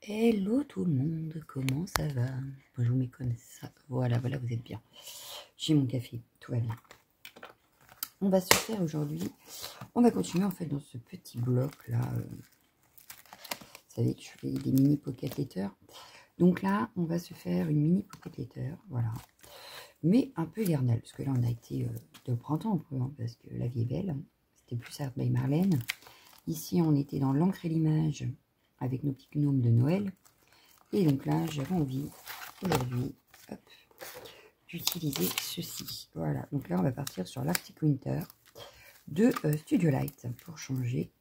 Hello tout le monde, comment ça va? Je vous mets comme ça, voilà, vous êtes bien. J'ai mon café, tout va bien. On va se faire aujourd'hui, on va continuer en fait dans ce petit bloc là. Vous savez que je fais des mini pocket letters. Donc là, on va se faire une mini pocket letter, voilà. Mais un peu hivernale, parce que là on a été de printemps un peu, hein, parce que la vie est belle. C'était plus Art by Marlène. Ici on était dans l'encre et l'image avec nos petits gnomes de Noël. Et donc là, j'avais envie aujourd'hui d'utiliser ceci. Voilà, donc là, on va partir sur l'Arctic Winter de Studio Light pour changer.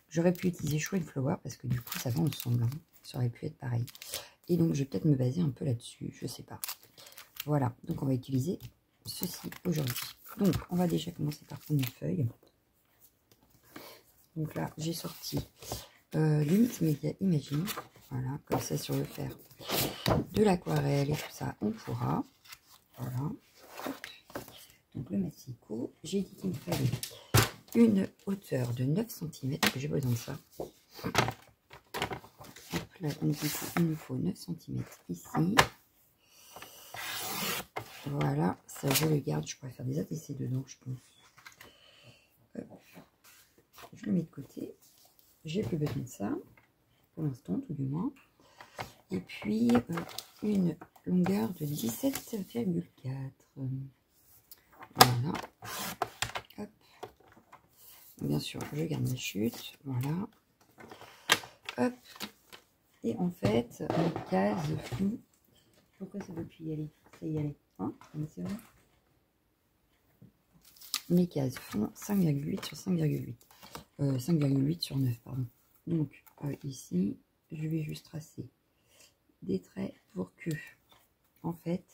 J'aurais pu utiliser Show and Flower parce que du coup, ça va ensemble. Hein. Ça aurait pu être pareil. Et donc, je vais peut-être me baser un peu là-dessus. Je sais pas. Voilà, donc on va utiliser ceci aujourd'hui. Donc, on va déjà commencer par prendre une feuille. Donc là, j'ai sorti Limit Media Imagine. Voilà, comme ça sur le fer de l'aquarelle et tout ça, on pourra. Voilà. Donc le massicot, j'ai dit qu'il me fallait une hauteur de 9 cm, que j'ai besoin de ça. Hop là, donc du coup, il nous faut 9 cm ici. Voilà, ça je le garde, je pourrais faire des ATC dedans, je pense. Hop. Je le mets de côté. J'ai plus besoin de ça, pour l'instant, tout du moins. Et puis, une longueur de 17,4. Voilà. Hop. Bien sûr, je garde ma chute. Voilà. Hop. Et en fait, mes cases font... Pourquoi ça ne veut plus y aller? Ça y allait. Hein? Mes cases font 5,8 sur 5,8. 5,8 sur 9, pardon. Donc, ici, je vais juste tracer des traits pour que, en fait,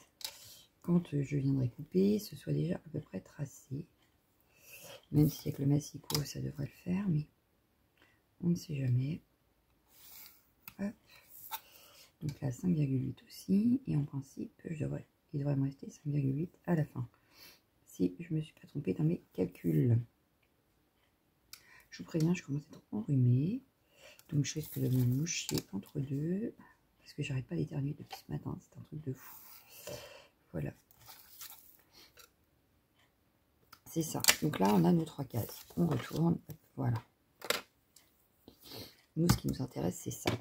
quand je viendrai couper, ce soit déjà à peu près tracé. Même si avec le massicot, ça devrait le faire, mais on ne sait jamais. Hop. Donc là, 5,8 aussi. Et en principe, il devrait me rester 5,8 à la fin. Si je ne me suis pas trompée dans mes calculs. Je vous préviens, je commence à être enrhumée. Donc je risque de me moucher entre deux. Parce que j'arrête pas d'éternuer depuis ce matin. C'est un truc de fou. Voilà. C'est ça. Donc là, on a nos 3 cases. On retourne. Voilà. Nous, ce qui nous intéresse, c'est ça.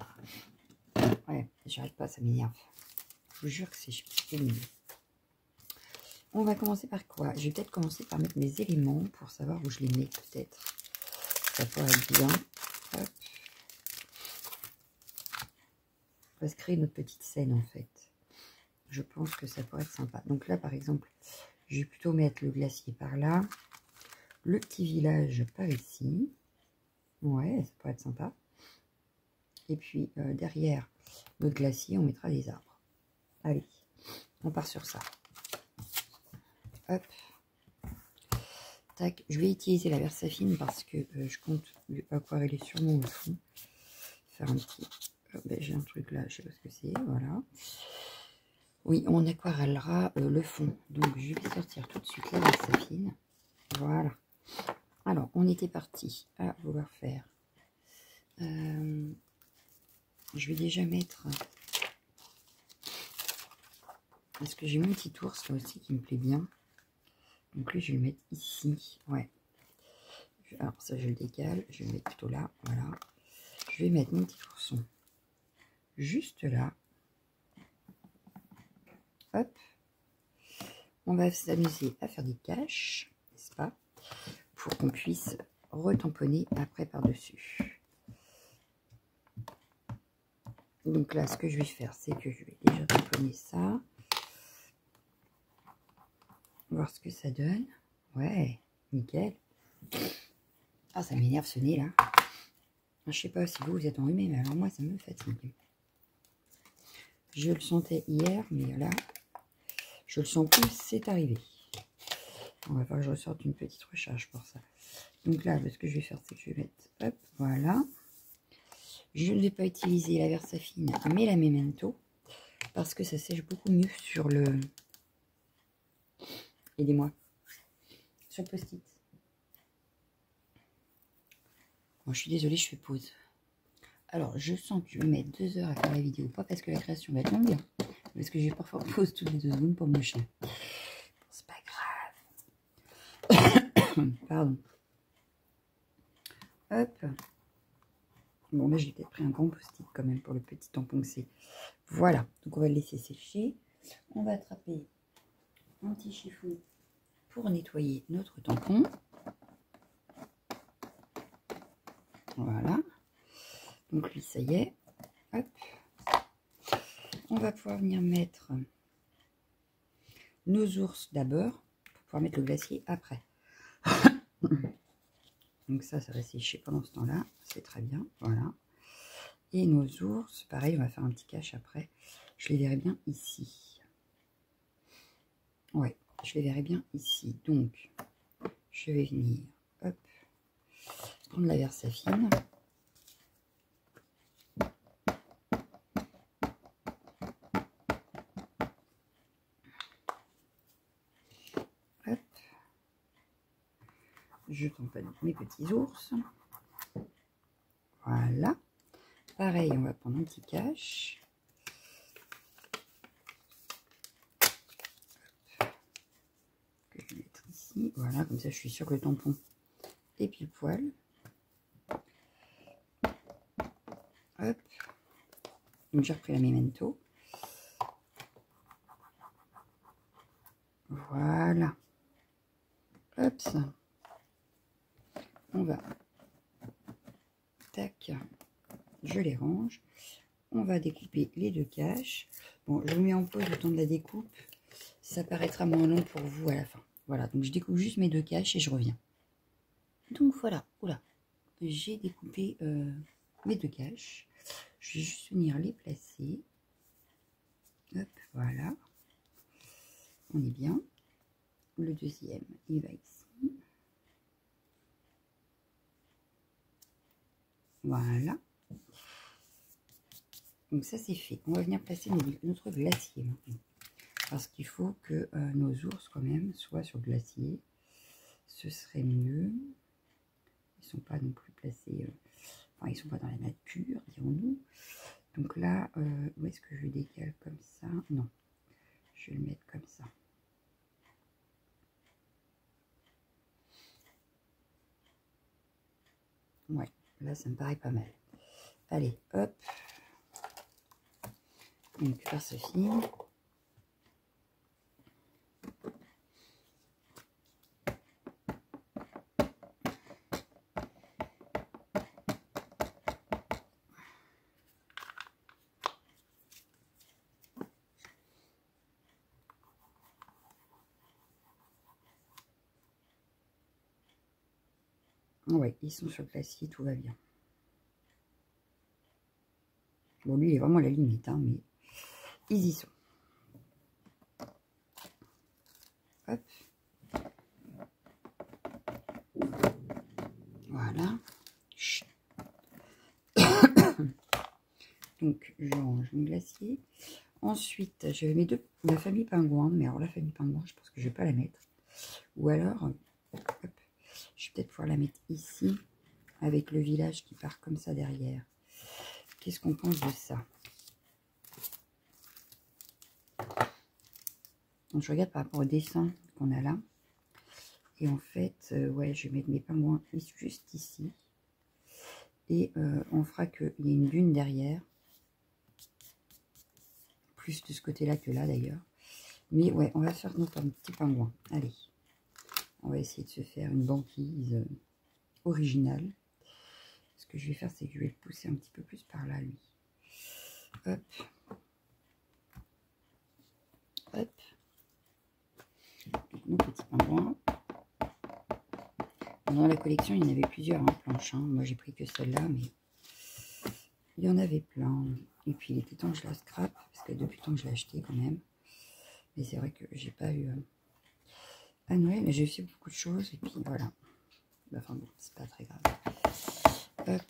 Ouais, j'arrête pas, ça m'énerve. Je vous jure que c'est pénible. On va commencer par quoi? Je vais peut-être commencer par mettre mes éléments pour savoir où je les mets, peut-être. Ça pourrait être bien. Hop. On va se créer notre petite scène, en fait. Je pense que ça pourrait être sympa. Donc là, par exemple, je vais plutôt mettre le glacier par là. Le petit village par ici. Ouais, ça pourrait être sympa. Et puis, derrière notre glacier, on mettra des arbres. Allez, on part sur ça. Hop. Tac. Je vais utiliser la Versafine parce que je compte aquareller sûrement au fond. Faire un petit... ben, j'ai un truc là, je sais pas ce que c'est. Voilà. Oui, on aquarellera le fond. Donc, je vais sortir tout de suite la Versafine. Voilà. Alors, on était parti à vouloir faire... je vais déjà mettre... Parce que j'ai mon petit ours là aussi qui me plaît bien. Donc lui, je vais le mettre ici. Ouais. Alors ça, je le décale. Je vais le mettre plutôt là. Voilà. Je vais mettre mon petit ourson juste là. Hop. On va s'amuser à faire des caches, n'est-ce pas? Pour qu'on puisse retamponner après par-dessus. Donc là, ce que je vais faire, c'est que je vais déjà tamponner ça. Voir ce que ça donne. Ouais, nickel. Ah, ça m'énerve ce nez là. Je sais pas si vous êtes enrhumé, mais alors moi ça me fatigue. Je le sentais hier, mais là, je le sens plus, c'est arrivé. On va falloir que je ressorte une petite recharge pour ça. Donc là, ce que je vais faire, c'est que je vais mettre, hop, voilà. Je ne vais pas utiliser la Versafine, mais la Memento, parce que ça sèche beaucoup mieux sur le... Aidez-moi. Sur le post-it. Bon, je suis désolée, je fais pause. Alors, je sens que je vais mettre 2 heures à faire la vidéo. Pas parce que la création va être longue, mais parce que j'ai parfois pause toutes les 2 secondes pour mon chien. C'est pas grave. Pardon. Hop. Bon, là, j'ai peut-être pris un grand post-it quand même pour le petit tampon que c'est. Voilà. Donc, on va le laisser sécher. On va attraper un petit chiffon pour nettoyer notre tampon. Voilà. Donc, lui, ça y est. Hop. On va pouvoir venir mettre nos ours d'abord pour pouvoir mettre le glacier après. Donc ça va sécher pendant ce temps-là. C'est très bien. Voilà. Et nos ours, pareil, on va faire un petit cache après. Je les verrai bien ici. Ouais, je les verrai bien ici. Donc, je vais venir, hop, prendre la Versafine. Hop. Je tamponne mes petits ours. Voilà. Pareil, on va prendre un petit cache. Que je vais mettre ici. Voilà, comme ça je suis sûre que le tampon est pile poil. Hop. Donc j'ai repris la memento. Voilà. Hop, ça. On va. Tac. Je les range. On va découper les 2 caches. Bon, je vous mets en pause le temps de la découpe. Ça paraîtra moins long pour vous à la fin. Voilà, donc je découpe juste mes 2 caches et je reviens. Donc voilà, oula, j'ai découpé mes 2 caches. Je vais juste venir les placer. Hop, voilà. On est bien. Le deuxième, il va ici. Voilà. Donc ça c'est fait. On va venir placer notre glacier maintenant. Parce qu'il faut que nos ours quand même soient sur le glacier. Ce serait mieux. Ils ne sont pas non plus placés... enfin, ils ne sont pas dans la nature, dirons-nous. Donc là, où est-ce que je décale comme ça? Non. Je vais le mettre comme ça. Ouais, là ça me paraît pas mal. Allez, hop. Donc Versafine. Ouais, ils sont sur le glacier, tout va bien. Bon, lui, il est vraiment à la limite, hein, mais ils y sont. Hop. Voilà. Chut. Donc, je range mon glacier. Ensuite, je vais mettre la famille pingouin. Mais alors, la famille pingouin, je pense que je ne vais pas la mettre. Ou alors, hop, je vais peut-être pouvoir la mettre ici, avec le village qui part comme ça derrière. Qu'est-ce qu'on pense de ça? Donc, je regarde par rapport au dessin qu'on a là. Et en fait, ouais, je vais mettre mes pingouins juste ici. Et on fera qu'il y ait une dune derrière. Plus de ce côté-là que là, d'ailleurs. Mais ouais, on va faire nos petits pingouins. Allez. On va essayer de se faire une banquise originale. Ce que je vais faire, c'est que je vais le pousser un petit peu plus par là, lui. Hop. Hop. Donc, nos petits pingouins. Dans la collection, il y en avait plusieurs planches. Hein. Moi, j'ai pris que celle-là, mais il y en avait plein. Et puis, il était temps que je la scrape, parce que depuis le temps que je l'ai acheté quand même. Mais c'est vrai que j'ai pas eu à Noël, mais j'ai fait beaucoup de choses. Et puis, voilà. Enfin bon, c'est pas très grave. Hop.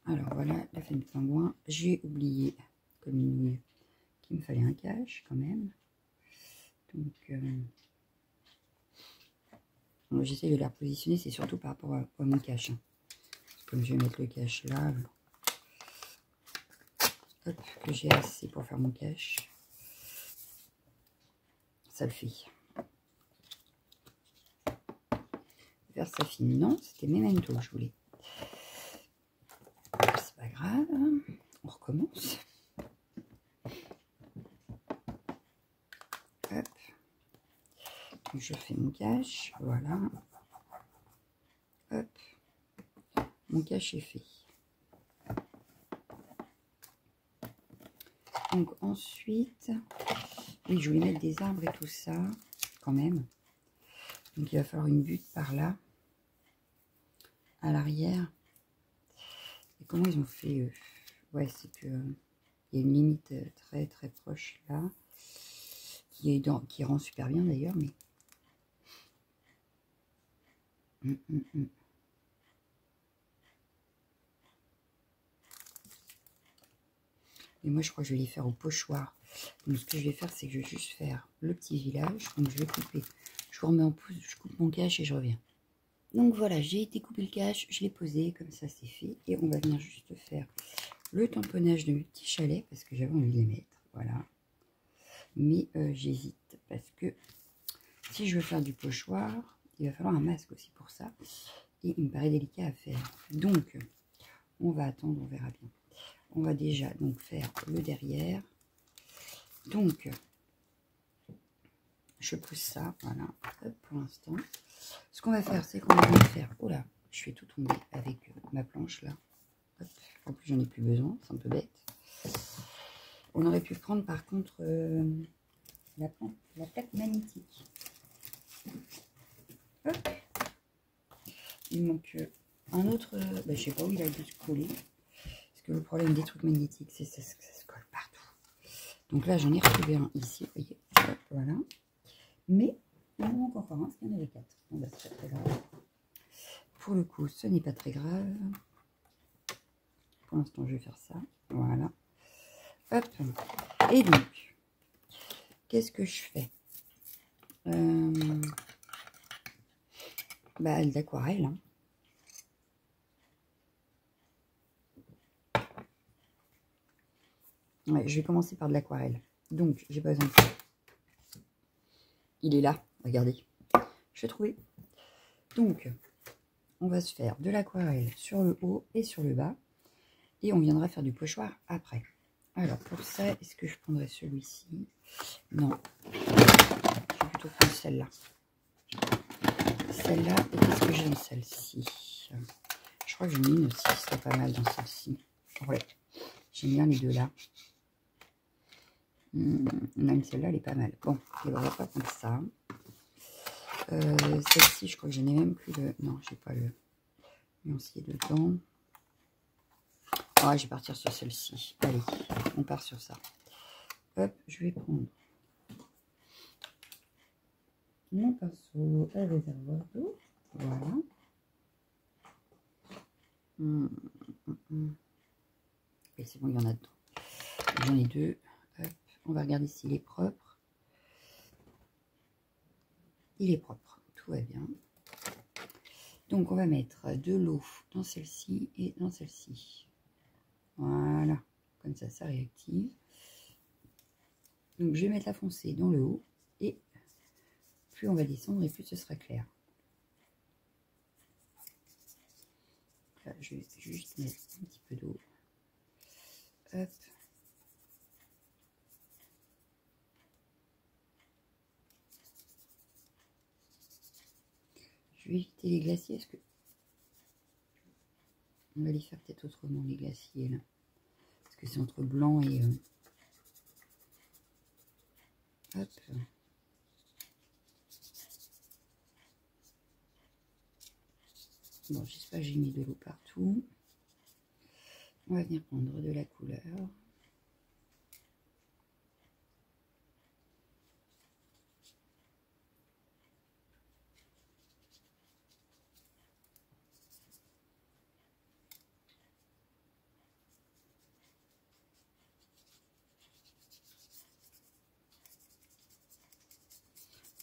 Alors, voilà la famille pingouin. J'ai oublié, comme une nouille, qu'il me fallait un cache quand même. Donc, j'essaie de la repositionner, c'est surtout par rapport à mon cache. Hein. Comme je vais mettre le cache là, Hop, que j'ai assez pour faire mon cache. Ça le fait. Vers sa fine, non, c'était Memento que je voulais. C'est pas grave, on recommence. Hop, je fais mon cache, voilà. Hop, mon cache est fait. Donc ensuite, oui, je voulais mettre des arbres et tout ça, quand même. Donc il va falloir une butte par là, à l'arrière. Et comment ils ont fait ouais, c'est que il y a une limite très très proche là, qui rend super bien d'ailleurs, mais Et moi je crois que je vais les faire au pochoir. Donc ce que je vais faire, c'est que je vais juste faire le petit village. Donc je vais couper. Je vous remets en pouce, je coupe mon cache et je reviens. Donc voilà, j'ai été couper le cache, je l'ai posé, comme ça c'est fait. Et on va venir juste faire le tamponnage de mes petits chalets, parce que j'avais envie de les mettre. Voilà. Mais j'hésite, parce que si je veux faire du pochoir, il va falloir un masque aussi pour ça. Et il me paraît délicat à faire. Donc, on va attendre, on verra bien. On va déjà donc faire le derrière. Donc, je pousse ça, voilà, hop, pour l'instant. Ce qu'on va faire, c'est qu'on va faire... Oh là, je fais tout tomber avec ma planche là. Hop. En plus, j'en ai plus besoin, c'est un peu bête. On aurait pu prendre par contre la plaque magnétique. Hop. Il manque un autre... je sais pas où il a dû se coller. Parce que le problème des trucs magnétiques, c'est que ça se colle partout. Donc là, j'en ai retrouvé un ici, vous voyez. Hop, voilà. Mais il en manque encore un, parce qu'il y en avait 4. Bon, bah, c'est pas très grave. Pour le coup, ce n'est pas très grave. Pour l'instant, je vais faire ça. Voilà. Hop. Et donc, qu'est-ce que je fais bah, de l'aquarelle. Hein. Ouais, je vais commencer par de l'aquarelle. Donc, j'ai pas besoin de ça. Il est là, regardez. Je l'ai trouvé. Donc, on va se faire de l'aquarelle sur le haut et sur le bas. Et on viendra faire du pochoir après. Alors, pour ça, est-ce que je prendrais celui-ci? Non. Je vais plutôt prendre celle-là. Celle-là, et qu'est-ce que j'aime celle-ci? Je crois que j'en ai une aussi qui serait pas mal dans celle-ci. Ouais, j'aime bien les deux là. Même celle-là, elle est pas mal. Bon, on va pas prendre ça. Celle-ci, je crois que je n'ai même plus le... Non, j'ai pas le nuancier dedans. Ah, je vais partir sur celle-ci. Allez, on part sur ça. Hop, je vais prendre mon pinceau à réservoir d'eau. Voilà. Et c'est bon, il y en a dedans. J'en ai deux. Hop, on va regarder s'il est propre. Il est propre, tout va bien. Donc, on va mettre de l'eau dans celle-ci et dans celle-ci. Voilà, comme ça, ça réactive. Donc, je vais mettre la foncée dans le haut et plus on va descendre et plus ce sera clair. Là, je vais juste mettre un petit peu d'eau. Hop. Je vais éviter les glaciers. Est-ce que on va les faire peut-être autrement, les glaciers là, parce que c'est entre blanc et hop. Bon, j'espère que j'ai mis de l'eau partout. On va venir prendre de la couleur.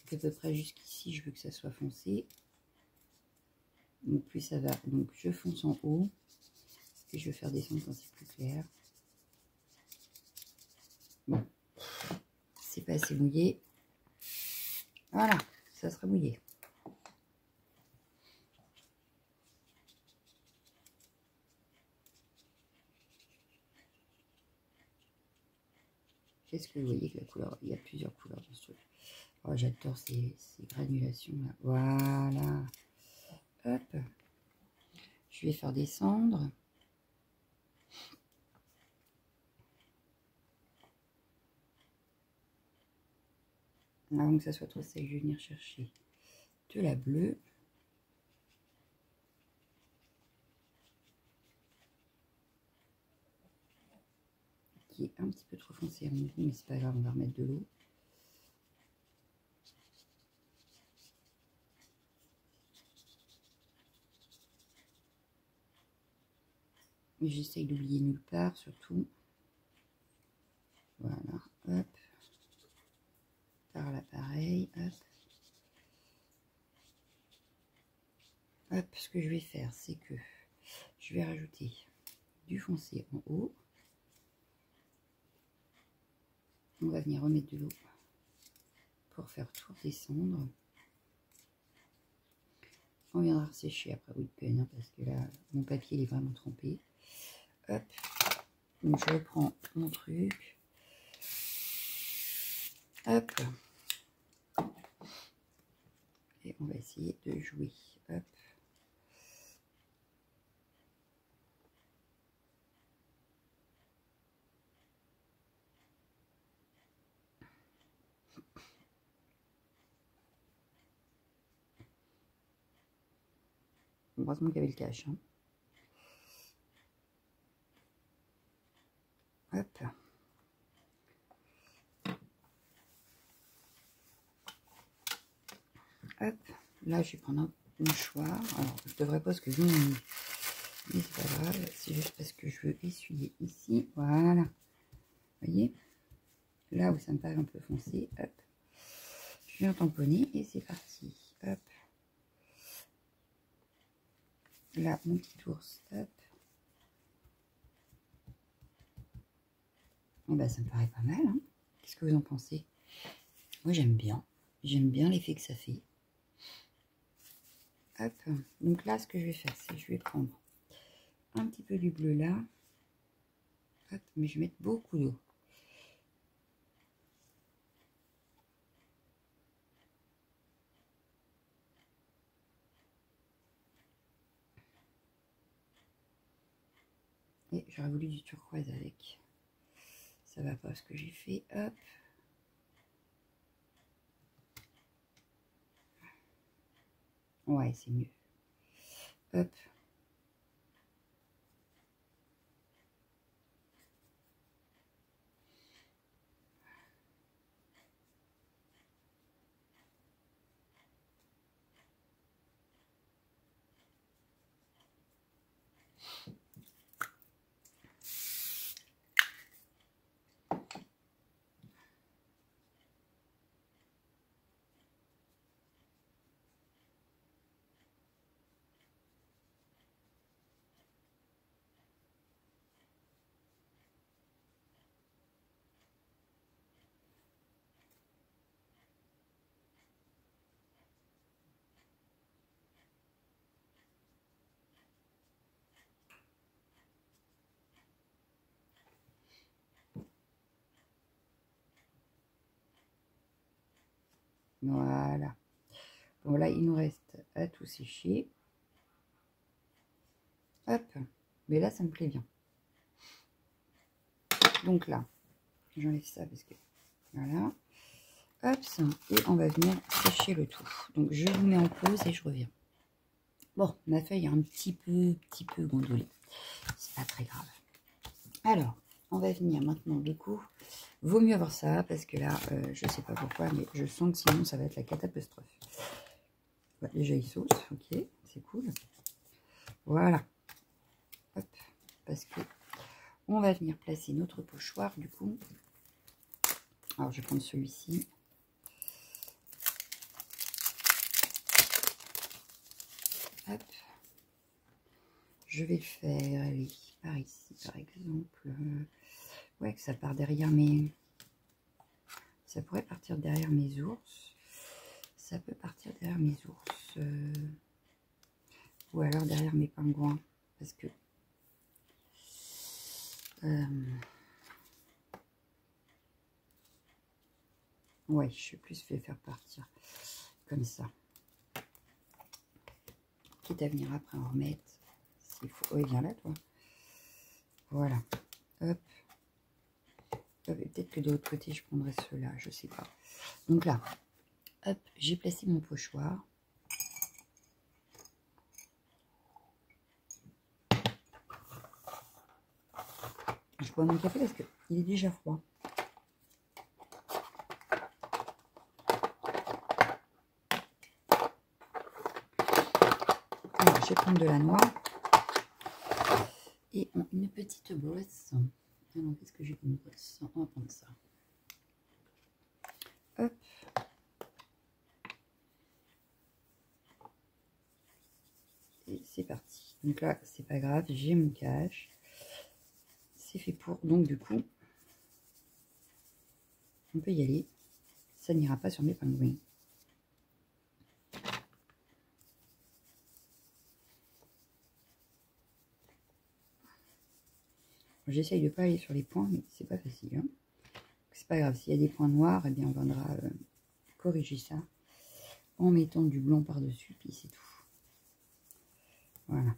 Donc à peu près jusqu'ici, je veux que ça soit foncé. Donc plus ça va. Donc je fonce en haut. Et je vais faire descendre quand c'est plus clair. là c'est mouillé. Voilà, ça sera mouillé. Est-ce que vous voyez que la couleur, il y a plusieurs couleurs dans ce truc. Oh, j'adore ces granulations là. Voilà. Hop. Je vais faire descendre. Avant que ça soit trop sec, je vais venir chercher de la bleue. Qui est un petit peu trop foncé à mon goût, mais c'est pas grave, on va remettre de l'eau. J'essaye d'oublier nulle part, surtout. Voilà, hop. Par là, pareil, hop. Hop, ce que je vais faire, c'est que je vais rajouter du foncé en haut. On va venir remettre de l'eau pour faire tout descendre. On viendra sécher après, oui, de peine, hein, parce que là, mon papier il est vraiment trempé. Hop, donc je reprends mon truc. Hop. Et on va essayer de jouer. Hop. Heureusement qu'il y avait le cache. Hein. Hop. Hop. Là, je vais prendre un mouchoir. Alors, je devrais pas parce que je m'ennuie. Mais c'est pas grave. C'est juste parce que je veux essuyer ici. Voilà. Vous voyez? Là où ça me paraît un peu foncé. Hop. Je viens tamponner et c'est parti. Hop. Là, mon petit ours. Hop. Et ben, ça me paraît pas mal. Hein. Qu'est-ce que vous en pensez? Moi, j'aime bien. J'aime bien l'effet que ça fait. Hop. Donc là, ce que je vais faire, c'est que je vais prendre un petit peu du bleu là. Hop. Mais je vais mettre beaucoup d'eau. Et j'aurais voulu du turquoise avec. Ça va pas ce que j'ai fait. Hop. Ouais, c'est mieux. Hop. Voilà. Bon, là, il nous reste à tout sécher. Hop. Mais là, ça me plaît bien. Donc là, j'enlève ça parce que... Voilà. Hop. Et on va venir sécher le tout. Donc, je vous mets en pause et je reviens. Bon, ma feuille est un petit peu gondolée. C'est pas très grave. Alors, on va venir maintenant, du coup... Vaut mieux avoir ça, parce que là, je sais pas pourquoi, mais je sens que sinon, ça va être la catastrophe. Ouais, déjà, il saute, ok, c'est cool. Voilà. Hop, parce que on va venir placer notre pochoir, du coup. Alors, je vais prendre celui-ci. Hop. Je vais le faire, allez, par ici, par exemple. Ouais, que ça part derrière mes... Ça pourrait partir derrière mes ours. Ça peut partir derrière mes ours. Ou alors derrière mes pingouins. Parce que... ouais, je vais plus les faire partir comme ça. Quitte à venir après en remettre. S'il faut. Oui, viens là, toi. Voilà. Hop. Peut-être que de l'autre côté, je prendrai ceux-là. Je sais pas. Donc là, hop, j'ai placé mon pochoir. Je bois mon café parce qu'il est déjà froid. Alors, je vais prendre de la noix. Et une petite brosse. Alors, qu'est-ce que j'ai comme brosse? On va prendre ça. Hop. Et c'est parti. Donc là, c'est pas grave, j'ai mon cache. C'est fait pour. Donc du coup, on peut y aller. Ça n'ira pas sur mes pingouins. J'essaye de pas aller sur les points, mais c'est pas facile. Hein. C'est pas grave, s'il y a des points noirs, eh bien on viendra corriger ça en mettant du blanc par-dessus, puis c'est tout. Voilà.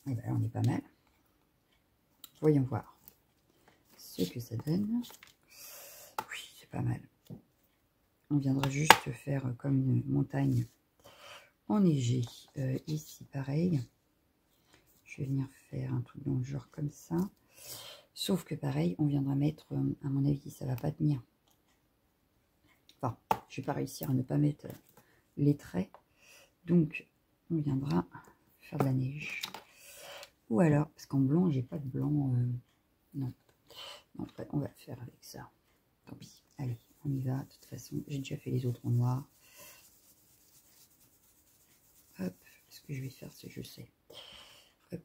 Et bien là, on est pas mal. Voyons voir ce que ça donne. Oui, c'est pas mal. On viendra juste faire comme une montagne enneigée. Ici, pareil. Je vais venir faire un truc dans le genre comme ça. Sauf que pareil, on viendra mettre, à mon avis, ça va pas tenir. Enfin, je vais pas réussir à ne pas mettre les traits. Donc, on viendra faire de la neige. Ou alors, parce qu'en blanc, j'ai pas de blanc. Non. Non, on va le faire avec ça. Tant pis. Allez, on y va. De toute façon, j'ai déjà fait les autres en noir. Hop. Ce que je vais faire, c'est je sais. Hop.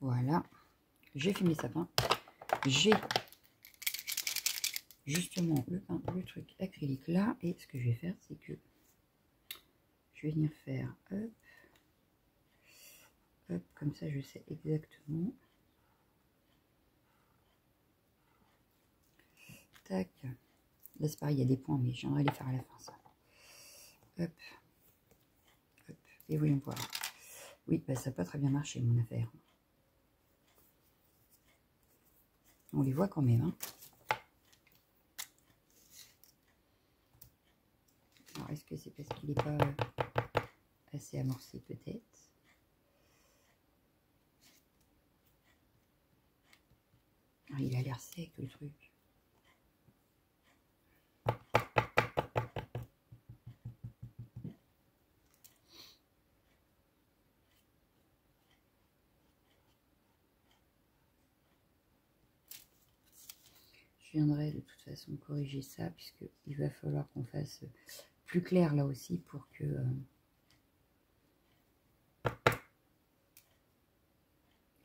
Voilà. J'ai fait mes sapins. J'ai justement le truc acrylique là. Et ce que je vais faire, c'est que je vais venir faire hop, hop, comme ça je sais exactement. Tac. Là c'est pareil, il y a des points, mais je viendrai les faire à la fin ça. Hop. Hop. Et voyons voir. Oui, bah, ça n'a pas très bien marché mon affaire. On les voit quand même. Hein. Alors, est-ce que c'est parce qu'il n'est pas assez amorcé peut-être? Ah, il a l'air sec le truc. Je viendrai de toute façon corriger ça puisqu'il va falloir qu'on fasse plus clair là aussi pour que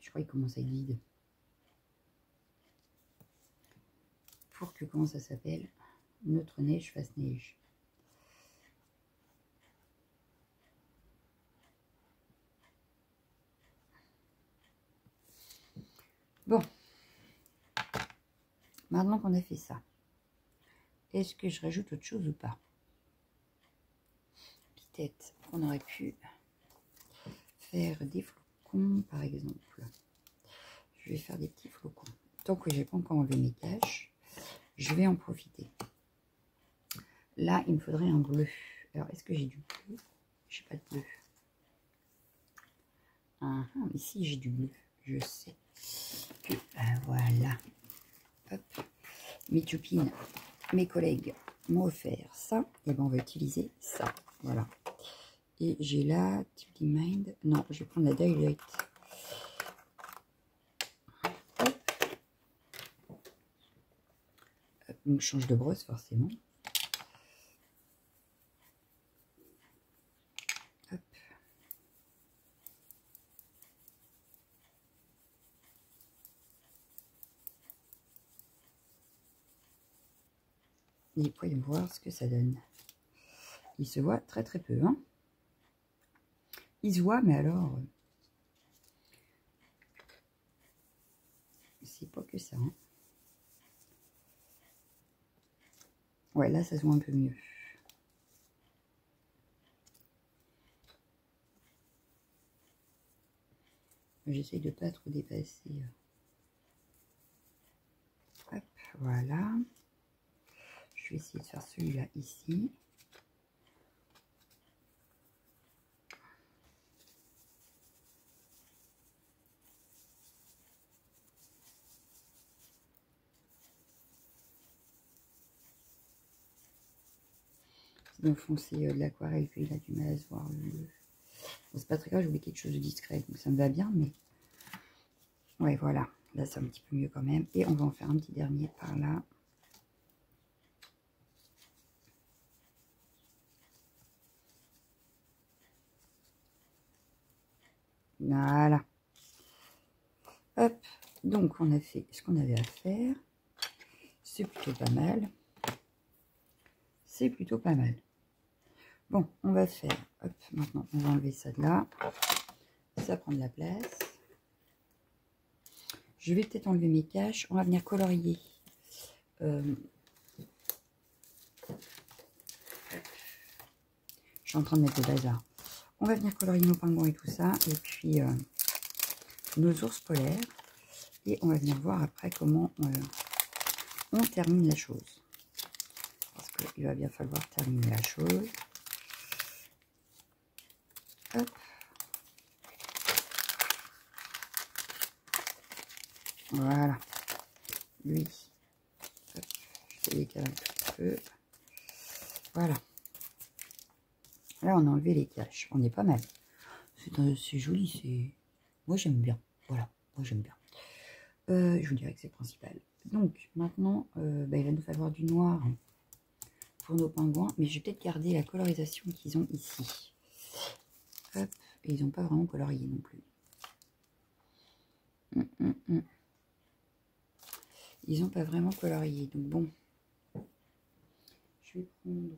je crois qu'il commence à être vide. Pour que, comment ça s'appelle, notre neige fasse neige. Bon, maintenant qu'on a fait ça, est-ce que je rajoute autre chose ou pas? Peut-être qu'on aurait pu faire des flocons, par exemple. Je vais faire des petits flocons. Tant que j'ai pas encore enlevé mes caches, je vais en profiter. Là, il me faudrait un bleu. Alors, est-ce que j'ai du bleu? J'ai pas de bleu. Ah, ici, j'ai du bleu. Je sais que, voilà. Hop. Mes copines, mes collègues m'ont offert ça. Et ben, on va utiliser ça. Voilà. Et j'ai là, Type Mind. Non, je vais prendre la Daylight. Donc je change de brosse forcément. Hop. Et voyons voir ce que ça donne. Il se voit très très peu. Hein. Il se voit, mais alors... c'est pas que ça. Hein. Ouais, là, ça se voit un peu mieux. J'essaye de pas trop dépasser. Hop, voilà. Je vais essayer de faire celui-là ici. C'est donc foncé de l'aquarelle qu'il a du mal à se voir. Bon, c'est pas très grave, je voulais quelque chose de discret, donc ça me va bien, mais... ouais, voilà. Là, c'est un petit peu mieux quand même. Et on va en faire un petit dernier par là. Voilà. Hop. Donc, on a fait ce qu'on avait à faire. C'est plutôt pas mal. C'est plutôt pas mal. Bon, on va faire... hop, maintenant, on va enlever ça de là. Ça prend de la place. Je vais peut-être enlever mes caches. On va venir colorier. Je suis en train de mettre le bazar. On va venir colorier nos pingouins et tout ça. Et puis, nos ours polaires. Et on va venir voir après comment on termine la chose. Parce qu'il va bien falloir terminer la chose. Hop. Voilà. Lui. Hop. Je décale un petit peu. Voilà. Là, on a enlevé les caches. On est pas mal. C'est joli. C'est... moi, j'aime bien. Voilà. Moi, j'aime bien. Je vous dirais que c'est le principal. Donc, maintenant, il va nous falloir du noir pour nos pingouins. Mais je vais peut-être garder la colorisation qu'ils ont ici. Hop. Et ils n'ont pas vraiment colorié non plus. Ils n'ont pas vraiment colorié. Donc, bon. Je vais prendre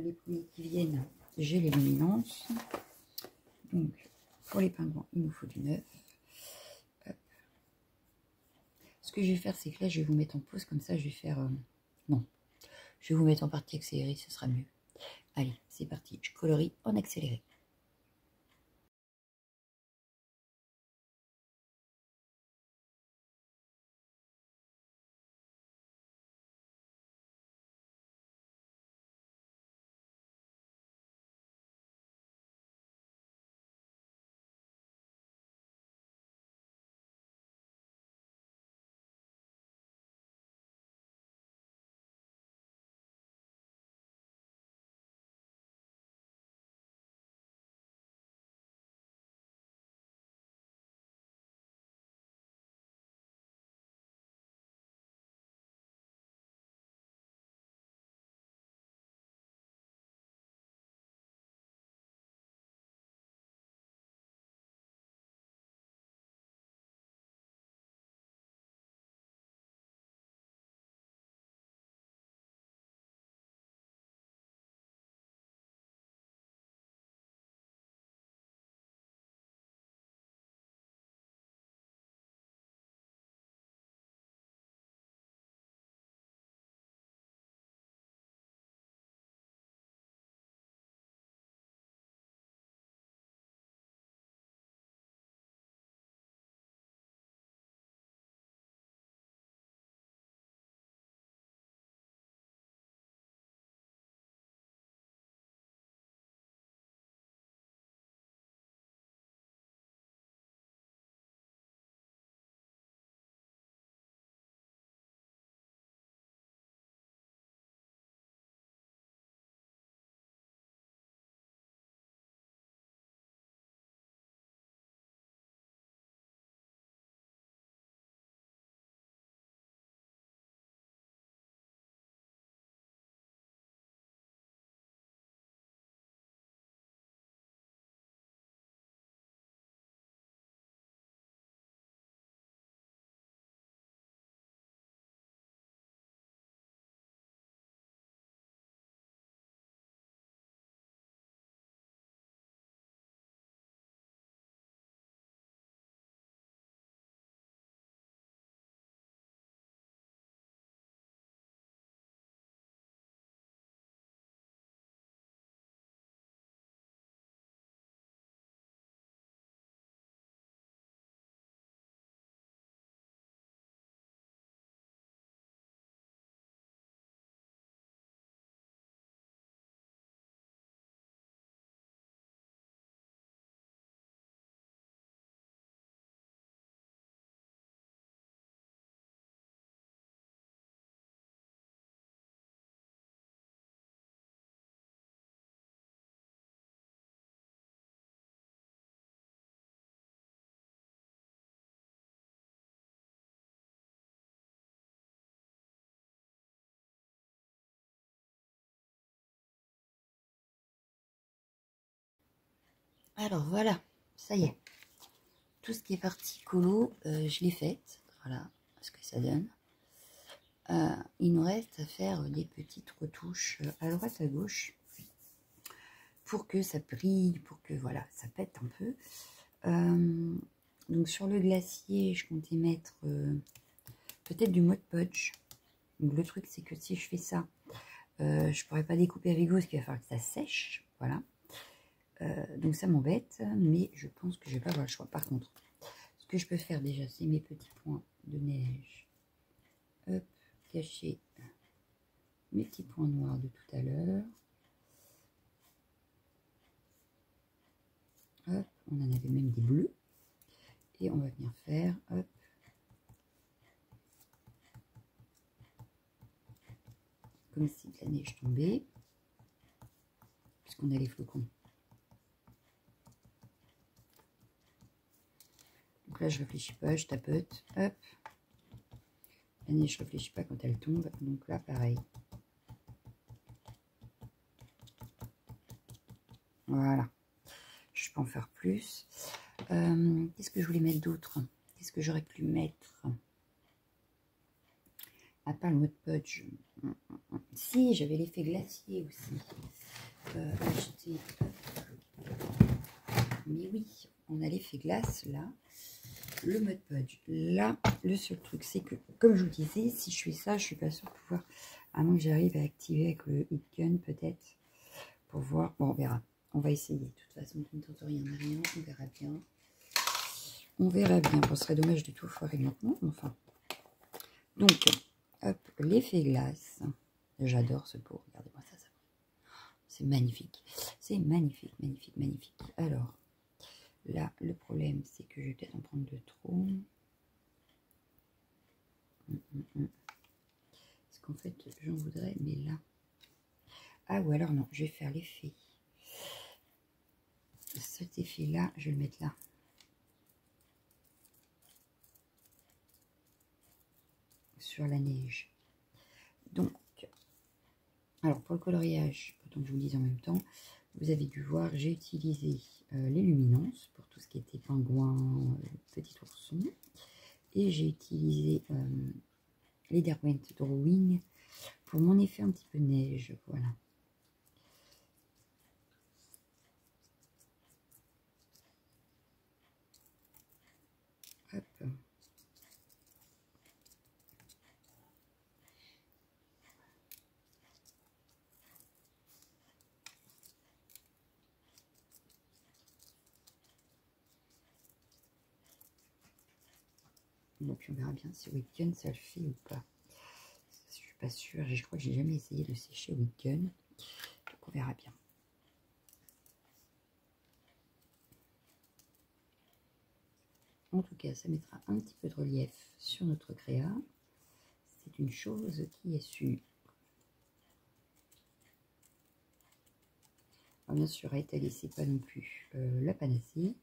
les premiers qui viennent. J'ai les luminances. Donc, pour les pingouins, il nous faut du neuf. Hop. Ce que je vais faire, c'est que là, je vais vous mettre en pause. Comme ça, je vais faire... non. Je vais vous mettre en partie accélérée, ce sera mieux. Allez, c'est parti. Je colorie en accéléré. Alors voilà, ça y est. Tout ce qui est parti colo, je l'ai fait. Voilà ce que ça donne. Il nous reste à faire des petites retouches à droite à gauche pour que ça brille, pour que voilà, ça pète un peu. Donc sur le glacier, je comptais mettre peut-être du Mod Podge. Donc le truc, c'est que si je fais ça, je pourrais pas découper avec vous parce qu'il va falloir que ça sèche. Voilà. Donc ça m'embête, mais je pense que je vais pas avoir le choix. Par contre, ce que je peux faire déjà, c'est mes petits points de neige. Hop, cacher mes petits points noirs de tout à l'heure. Hop, on en avait même des bleus. Et on va venir faire, hop, comme si de la neige tombait, puisqu'on a les flocons. Donc là, je réfléchis pas, je tapote, hop. La neige, je réfléchis pas quand elle tombe, donc là, pareil. Voilà. Je peux en faire plus. Qu'est-ce que je voulais mettre d'autre? Qu'est-ce que j'aurais pu mettre? À part le Mod Podge. Si, j'avais l'effet glacier aussi. Acheté. Mais oui, on a l'effet glace là. Le Mod Podge. Là, le seul truc, c'est que, comme je vous disais, si je fais ça, je suis pas sûre de pouvoir, à moins que j'arrive à activer avec le Heat Gun peut-être, pour voir. Bon, on verra. On va essayer. De toute façon, qui ne tente rien à rien, on verra bien. On verra bien. Bon, ce serait dommage de tout foirer maintenant. Enfin. Donc, hop, l'effet glace. J'adore ce pot. Regardez-moi ça, ça. C'est magnifique. C'est magnifique, magnifique, magnifique. Alors, là, le problème, c'est que je vais peut-être en prendre de trop. Parce qu'en fait, j'en voudrais, mais là. Ah, ou alors non, je vais faire l'effet. Cet effet-là, je vais le mettre là. Sur la neige. Donc, alors pour le coloriage, autant que je vous le dise en même temps, vous avez dû voir, j'ai utilisé les luminances pour tout ce qui était pingouin, petit ourson. Et j'ai utilisé les Derwent Drawing pour mon effet un petit peu neige. Voilà. Hop. Donc on verra bien si Weekend ça le fait ou pas. Je suis pas sûre. Je crois que j'ai jamais essayé de sécher Weekend. Donc on verra bien. En tout cas, ça mettra un petit peu de relief sur notre créa. C'est une chose qui est sûre. Alors bien sûr, à étaler, c'est pas non plus la panacée.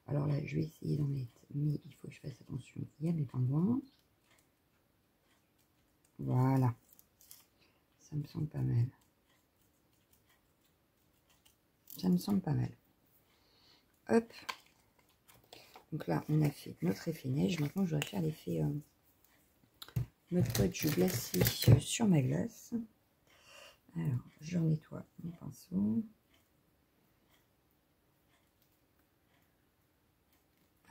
Alors là, je vais essayer d'en mettre, mais il faut que je fasse attention. Il y a mes pingouins. Voilà. Ça me semble pas mal. Ça me semble pas mal. Hop. Donc là, on a fait notre effet neige. Maintenant, je dois faire l'effet Mod Podge glacé sur ma glace. Alors, je nettoie mon pinceau.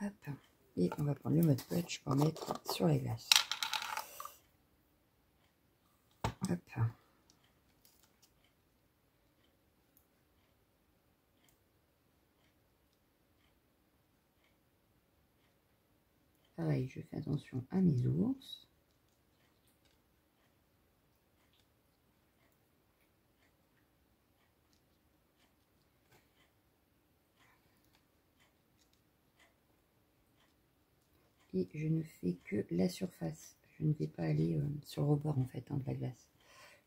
Hop. Et on va prendre le Mod Podge pour mettre sur la glace. Hop. Pareil, je fais attention à mes ours. Et je ne fais que la surface. Je ne vais pas aller sur le rebord en fait de la glace.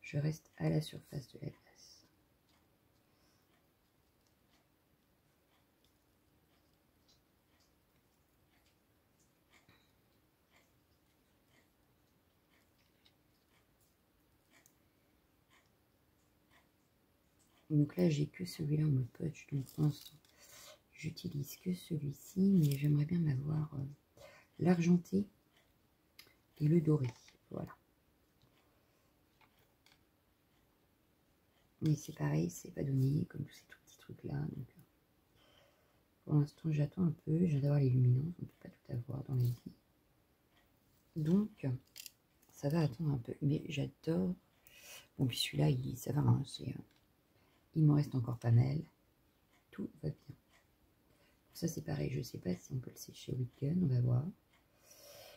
Je reste à la surface de la glace. Donc là, j'ai que celui-là en Mod Podge. Donc pour l'instant, j'utilise que celui-ci, mais j'aimerais bien m'avoir l'argenté et le doré. Voilà. Mais c'est pareil, c'est pas donné, comme tous ces tout petits trucs-là. Donc, pour l'instant, j'attends un peu. J'adore les luminances, on ne peut pas tout avoir dans la vie. Donc, ça va attendre un peu. Mais j'adore. Bon, puis celui-là, ça va, hein, il m'en reste encore pas mal. Tout va bien. Ça, c'est pareil, je sais pas si on peut le sécher au week-end, on va voir.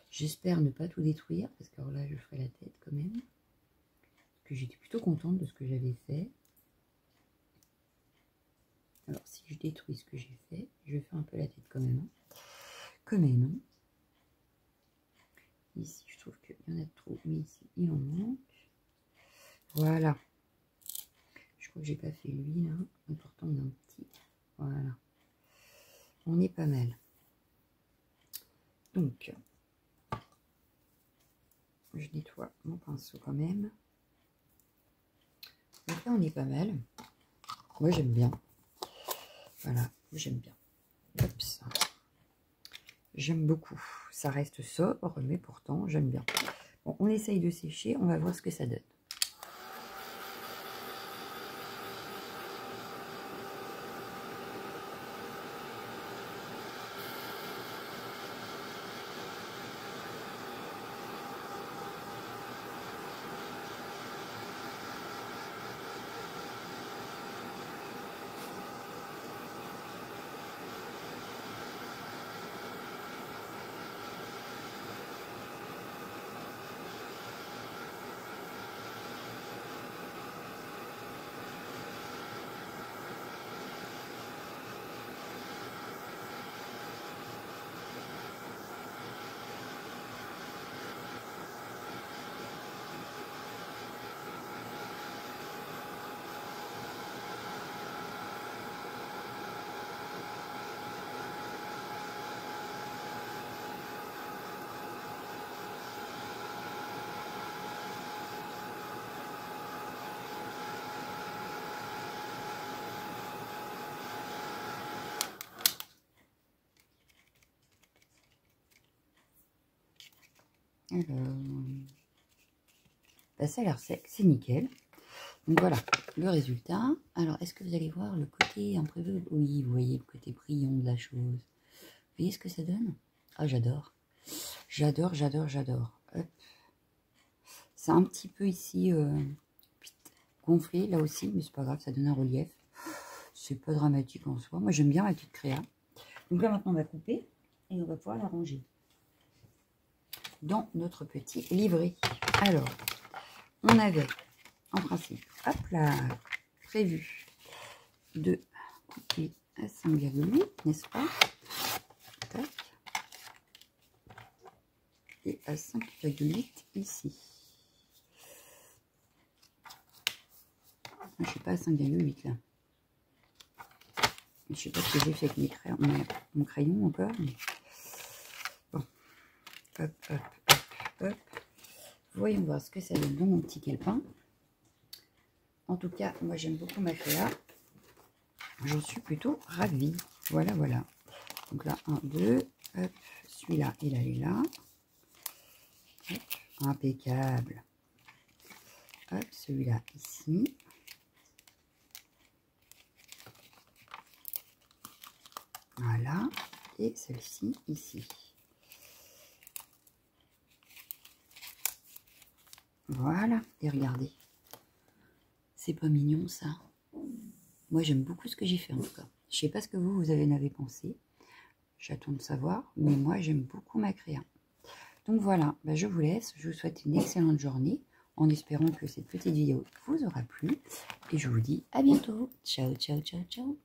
J'espère ne pas tout détruire, parce que alors là, je ferai la tête quand même. Que j'étais plutôt contente de ce que j'avais fait. Alors, si je détruis ce que j'ai fait, je fais un peu la tête quand même. Hein. Quand même. Hein. Ici, je trouve qu'il y en a trop, mais ici, il en manque. Voilà. Je crois que j'ai pas fait lui, là. Important d'un petit. Voilà. On est pas mal. Donc, je nettoie mon pinceau quand même. Donc là, on est pas mal. Moi, j'aime bien. Voilà, j'aime bien. Hop, ça. J'aime beaucoup. Ça reste sobre, mais pourtant, j'aime bien. Bon, on essaye de sécher. On va voir ce que ça donne. Alors, bah, ça a l'air sec, c'est nickel. Donc voilà, le résultat. Alors, est-ce que vous allez voir le côté imprévu? Oui, vous voyez le côté brillant de la chose. Vous voyez ce que ça donne? Ah, j'adore. J'adore, j'adore, j'adore. C'est un petit peu ici gonflé, là aussi, mais c'est pas grave, ça donne un relief. C'est pas dramatique en soi. Moi, j'aime bien ma petite créa. Donc là, maintenant, on va couper et on va pouvoir la ranger dans notre petit livret. Alors, on avait, en principe, hop là, prévu de couper à 5,8, n'est-ce pas? Tac. Et à 5,8 ici. Je ne suis pas à 5,8 là. Je ne sais pas ce que j'ai fait avec mon crayon encore. Mais... Bon. Hop, hop, hop, hop. Voyons voir ce que ça donne dans mon petit calepin. En tout cas, moi j'aime beaucoup ma créa. J'en suis plutôt ravie. Voilà, voilà. Donc là, 1, 2. Hop, celui-là, il allait là. Hop, impeccable. Hop, celui-là ici. Voilà. Et celle-ci ici. Voilà. Et regardez. C'est pas mignon ça. Moi j'aime beaucoup ce que j'ai fait en tout cas. Je sais pas ce que vous en avez pensé. J'attends de savoir. Mais moi j'aime beaucoup ma créa. Donc voilà. Bah, je vous laisse. Je vous souhaite une excellente journée. En espérant que cette petite vidéo vous aura plu. Et je vous dis à bientôt. Ciao, ciao, ciao, ciao.